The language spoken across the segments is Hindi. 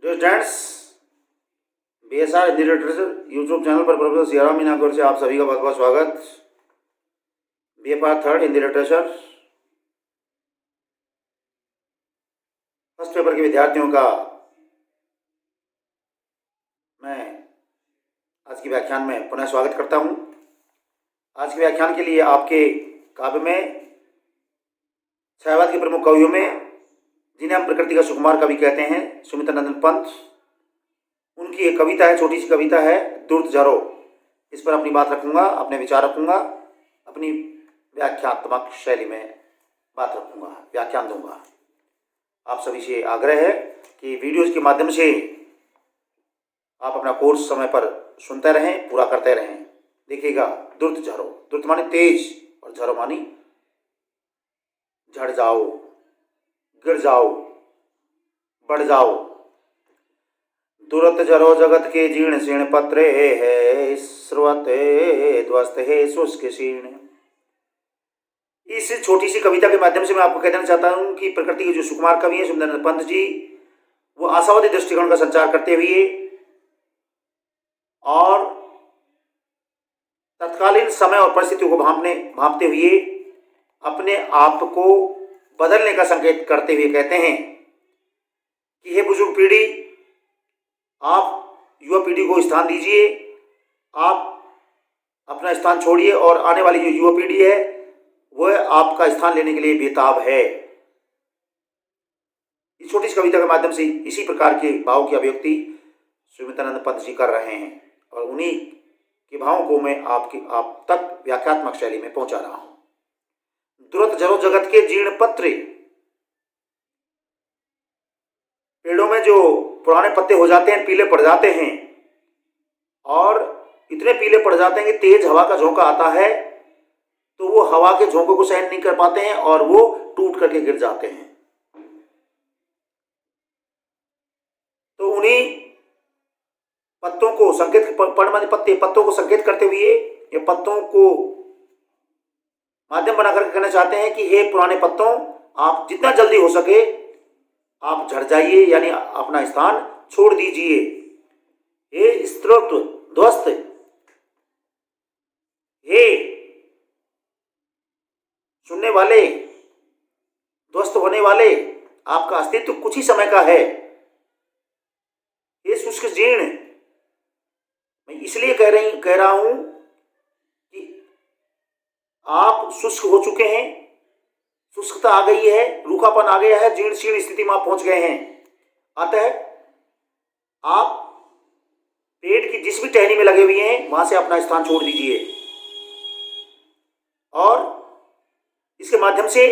Dear friends, BSR Hindi literature YouTube channel पर प्रोफेसर सियाराम मीनागौर से आप सभी का बहुत बहुत स्वागत। BFR third Hindi literature first paper के विद्यार्थियों का मैं आज के व्याख्यान में पुनः स्वागत करता हूं। आज के व्याख्यान के लिए आपके काव्य में छायावाद के प्रमुख कवियों में जिन्हें हम प्रकृति का सुकुमार कवि कहते हैं, सुमित्रानंद पंत, उनकी एक कविता है, छोटी सी कविता है दुर्त झरो। इस पर अपनी बात रखूंगा, अपने विचार रखूंगा, अपनी व्याख्यात्मक शैली में बात रखूंगा, व्याख्यान दूंगा। आप सभी से आग्रह है कि वीडियोज के माध्यम से आप अपना कोर्स समय पर सुनते रहें, पूरा करते रहें। देखिएगा, दुर्त झरो, दुर्त माने तेज और झरो मानी झड़ जाओ, गिर जाओ, बढ़ जाओ। दुरत जरो जगत के जीर्ण शीर्ण पत्रे है, स्रुवत ध्वस्त है शुष्क शीर्ण। इस छोटी सी कविता के माध्यम से मैं आपको कह देना चाहता हूं कि प्रकृति के जो सुकुमार कवि हैं सुमित्रानंद पंत जी, वो आशावादी दृष्टिकोण का संचार करते हुए और तत्कालीन समय और परिस्थितियों को भांपते हुए अपने आप को बदलने का संकेत करते हुए कहते हैं कि हे बुजुर्ग पीढ़ी, आप युवा पीढ़ी को स्थान दीजिए, आप अपना स्थान छोड़िए और आने वाली जो युवा पीढ़ी है वह आपका स्थान लेने के लिए बेताब है। इस छोटी सी कविता के माध्यम से इसी प्रकार के भाव की अभिव्यक्ति सुमित्रानंद पंत जी कर रहे हैं और उन्हीं के भावों को मैं आप तक व्याख्यात्मक शैली में पहुंचा रहा हूं। दुरत जरो जगत के जीर्ण पत्रे, पेड़ों में जो पुराने पत्ते हो जाते हैं, पीले पड़ जाते हैं और इतने पीले पड़ जाते हैं कि तेज हवा का झोंका आता है तो वो हवा के झोंकों को सहन नहीं कर पाते हैं और वो टूट करके गिर जाते हैं। तो उन्हीं पत्तों को संकेत पत्तों को संकेत करते हुए ये पत्तों को माध्यम बनाकर कहना चाहते हैं कि हे पुराने पत्तों, आप जितना जल्दी हो सके आप झड़ जाइए, यानी अपना स्थान छोड़ दीजिए। हे स्त्रोत्र ध्वस्त, हे सुनने वाले, ध्वस्त होने वाले, आपका अस्तित्व कुछ ही समय का है। हे शुष्क जीर्ण, मैं इसलिए कह रहा हूं कि आप शुष्क हो चुके हैं, शुष्कता आ गई है, रूखापन आ गया है, जीर्ण शीर्ण स्थिति में आप पहुंच गए हैं। अतः आप पेड़ की जिस भी टहनी में लगे हुए हैं वहां से अपना स्थान छोड़ दीजिए। और इसके माध्यम से,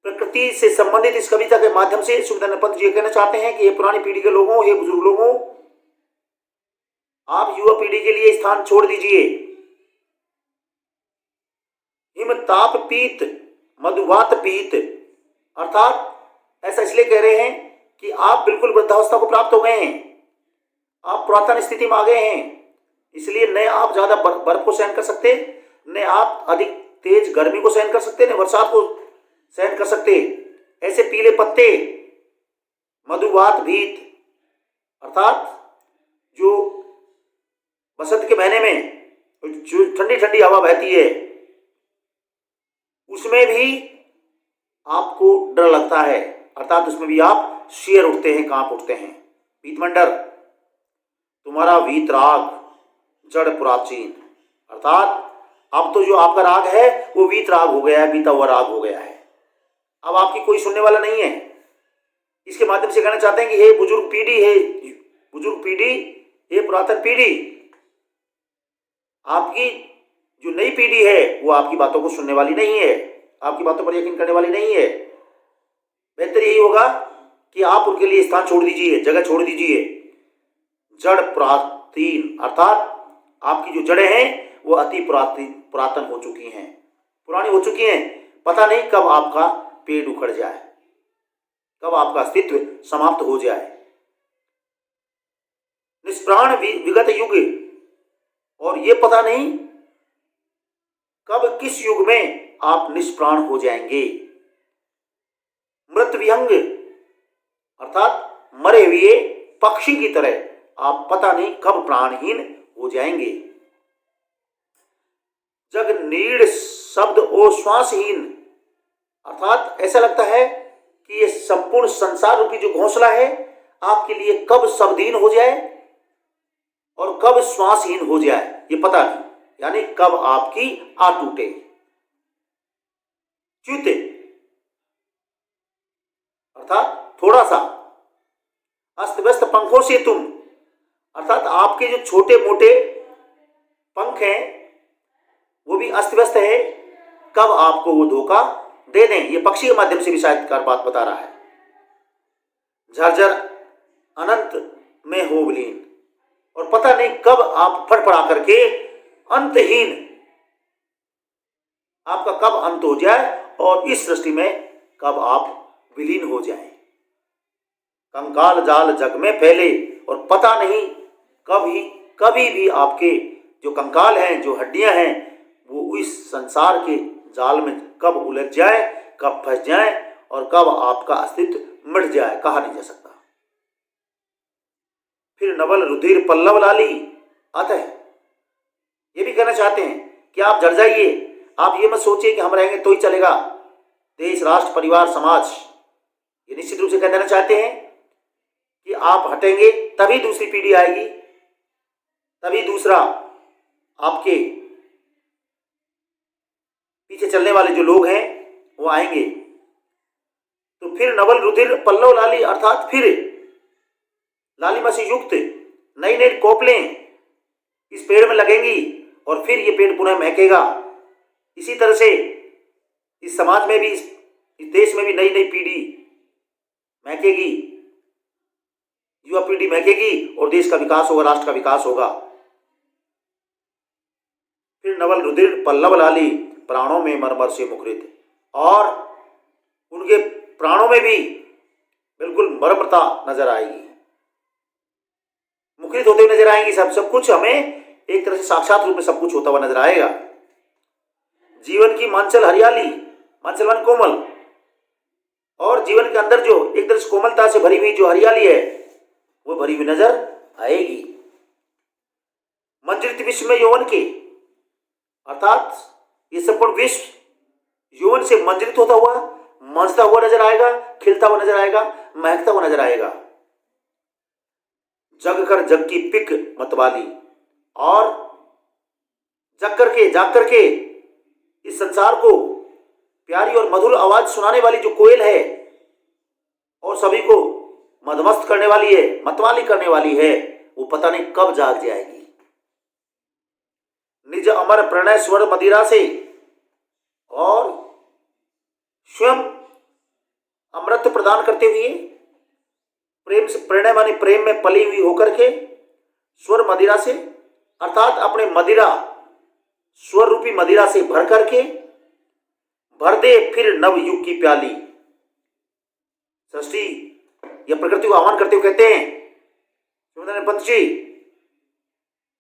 प्रकृति से संबंधित इस कविता के माध्यम से सुमित्रानंद पंत जी कहना चाहते हैं कि ये पुरानी पीढ़ी के लोगों, ये बुजुर्ग लोगों, आप युवा पीढ़ी के लिए स्थान छोड़ दीजिए। हिम ताप पीत मधुवात पीत, अर्थात ऐसा इसलिए कह रहे हैं कि आप बिल्कुल वृद्धावस्था को प्राप्त हो गए हैं, आप पुरातन स्थिति में आ गए हैं, इसलिए न आप ज्यादा बर्फ को सहन कर सकते, न आप अधिक तेज गर्मी को सहन कर सकते, न बरसात को सहन कर सकते। ऐसे पीले पत्ते, मधुवात भीत, अर्थात जो बसंत के महीने में जो ठंडी ठंडी हवा बहती है उसमें भी आपको डर लगता है, अर्थात उसमें भी आप शियर उठते हैं, कांप उठते हैं। वीतमंडर, तुम्हारा वीतराग जड़ प्राचीन, अर्थात अब तो जो आपका राग है वो वीतराग हो गया है, बीता हुआ राग हो गया है, अब आपकी कोई सुनने वाला नहीं है। इसके माध्यम से कहना चाहते हैं कि हे बुजुर्ग पीढ़ी, हे पुरातन पीढ़ी, आपकी जो नई पीढ़ी है वो आपकी बातों को सुनने वाली नहीं है, आपकी बातों पर यकीन करने वाली नहीं है। बेहतर यही होगा कि आप उनके लिए स्थान छोड़ दीजिए, जगह छोड़ दीजिए। जड़ प्राचीन, अर्थात आपकी जो जड़ें हैं वो अति पुरातन हो चुकी हैं, पुरानी हो चुकी हैं। पता नहीं कब आपका पेड़ उखड़ जाए, कब आपका अस्तित्व समाप्त हो जाए। निष्प्राण विगत युग, और ये पता नहीं कब किस युग में आप निष्प्राण हो जाएंगे। मृत विहंग, अर्थात मरे हुए पक्षी की तरह आप पता नहीं कब प्राणहीन हो जाएंगे। जग नीड़ शब्द ओ श्वासहीन, अर्थात ऐसा लगता है कि ये संपूर्ण संसार रूपी जो घोंसला है आपके लिए कब शब्दहीन हो जाए और कब श्वासहीन हो जाए ये पता नहीं, यानी कब आपकी आ टूटे। च्यूते अर्थात थोड़ा सा, अस्त व्यस्त पंखों से तुम, अर्थात आपके जो छोटे मोटे पंख हैं वो भी अस्त व्यस्त है, कब आपको वो धोखा दे दें। ये पक्षी के माध्यम से भी शायद कार बात बता रहा है। झरझर अनंत में हो विलीन, और पता नहीं कब आप फड़फड़ा करके अंतहीन, आपका कब अंत हो जाए और इस सृष्टि में कब आप विलीन हो जाएं। कंकाल जाल जग में फैले, और पता नहीं कभी भी आपके जो कंकाल हैं, जो हड्डियां हैं, वो इस संसार के जाल में कब उलझ जाए, कब फंस जाए और कब आपका अस्तित्व मिट जाए, कहा नहीं जा सकता। फिर नवल रुधिर पल्लव लाली अतः, ये भी कहना चाहते हैं कि आप जड़ जाइए, आप ये मत सोचिए कि हम रहेंगे तो ही चलेगा, देश राष्ट्र परिवार समाज, ये निश्चित रूप से कह देना चाहते हैं कि आप हटेंगे तभी दूसरी पीढ़ी आएगी, तभी दूसरा आपके पीछे चलने वाले जो लोग हैं वो आएंगे। तो फिर नवल रुधिर पल्लव लाली, अर्थात फिर लालिमा से युक्त नई नई कोपलें इस पेड़ में लगेंगी और फिर ये पेड़ पुनः महकेगा। इसी तरह से इस समाज में भी, इस देश में भी नई नई पीढ़ी महकेगी, युवा पीढ़ी महकेगी और देश का विकास होगा, राष्ट्र का विकास होगा। फिर नवल रुधिर पल्लव लाली प्राणों में मरमर से मुखरित, और उनके प्राणों में भी बिल्कुल मरमरता नजर आएगी, मुखरित होते हुए नजर आएंगी। सब कुछ हमें एक तरह से साक्षात रूप में सब कुछ होता हुआ नजर आएगा। जीवन की मांचल हरियाली, मांचल वन कोमल, और जीवन के अंदर जो एक तरह से कोमलता से भरी हुई जो हरियाली है वो भरी हुई नजर आएगी। मंजरित विश्व में यौवन के, अर्थात ये संपूर्ण विश्व यौवन से मंजरित होता हुआ, मंजता हुआ नजर आएगा, खिलता हुआ नजर आएगा, महकता हुआ नजर आएगा। जग कर जग की पिक मतवाली, और जाग करके इस संसार को प्यारी और मधुर आवाज सुनाने वाली जो कोयल है और सभी को मदमस्त करने वाली है, मतवाली करने वाली है, वो पता नहीं कब जाग जाएगी। निज अमर प्रणय स्वर मदिरा से, और स्वयं अमृत प्रदान करते हुए प्रेम से, प्रणय माने प्रेम में पली हुई होकर के स्वर मदिरा से, अर्थात अपने मदिरा स्वर रूपी मदिरा से भर करके भर दे फिर नव युग की प्याली। सृष्टि या प्रकृति को आह्वान करते हुए कहते हैं सुरेंद्र पंत जी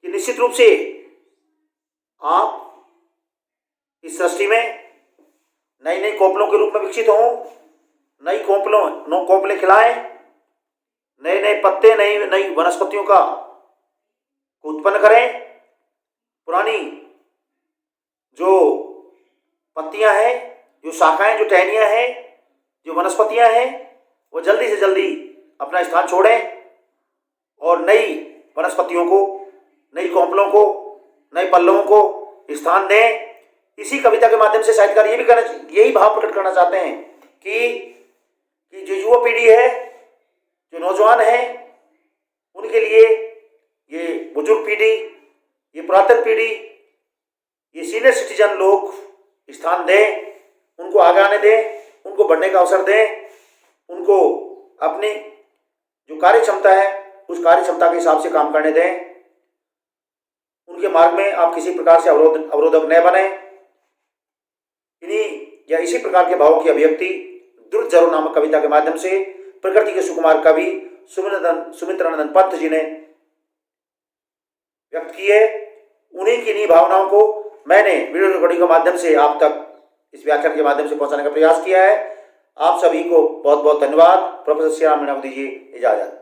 कि निश्चित रूप से आप इस सृष्टि में नई नई कोपलों के रूप में विकसित हो, नई कोपलें खिलाएं, नए नए पत्ते, नई वनस्पतियों का उत्पन्न करें। पुरानी जो पत्तियां हैं, जो शाखाएं, जो टहनियां हैं, जो वनस्पतियां हैं, वो जल्दी से जल्दी अपना स्थान छोड़ें और नई वनस्पतियों को, नई कोपलों को, नए पल्लवों को स्थान दें। इसी कविता के माध्यम से साहित्यकार ये भी यही भाव प्रकट करना चाहते हैं कि जो युवा पीढ़ी है, जो नौजवान है, उनके लिए ये बुजुर्ग पीढ़ी, ये पुरातन पीढ़ी, ये सीनियर सिटीजन लोग स्थान दें, उनको आगे आने दें, उनको बढ़ने का अवसर दें, उनको अपनी जो कार्य क्षमता है उस कार्य क्षमता के हिसाब से काम करने दें। उनके मार्ग में आप किसी प्रकार से अवरोधक न बने। इन्हीं या इसी प्रकार के भावों की अभिव्यक्ति दुर्जरो नामक कविता के माध्यम से प्रकृति के सुकुमार कवि सुमित्रानंद पंत जी ने व्यक्त की है। उन्हीं की इन्हीं भावनाओं को मैंने वीडियो रिकॉर्डिंग के माध्यम से आप तक इस व्याख्यान के माध्यम से पहुंचाने का प्रयास किया है। आप सभी को बहुत बहुत धन्यवाद। प्रोफेसर श्री राम मीणा दीजिए इजाजत।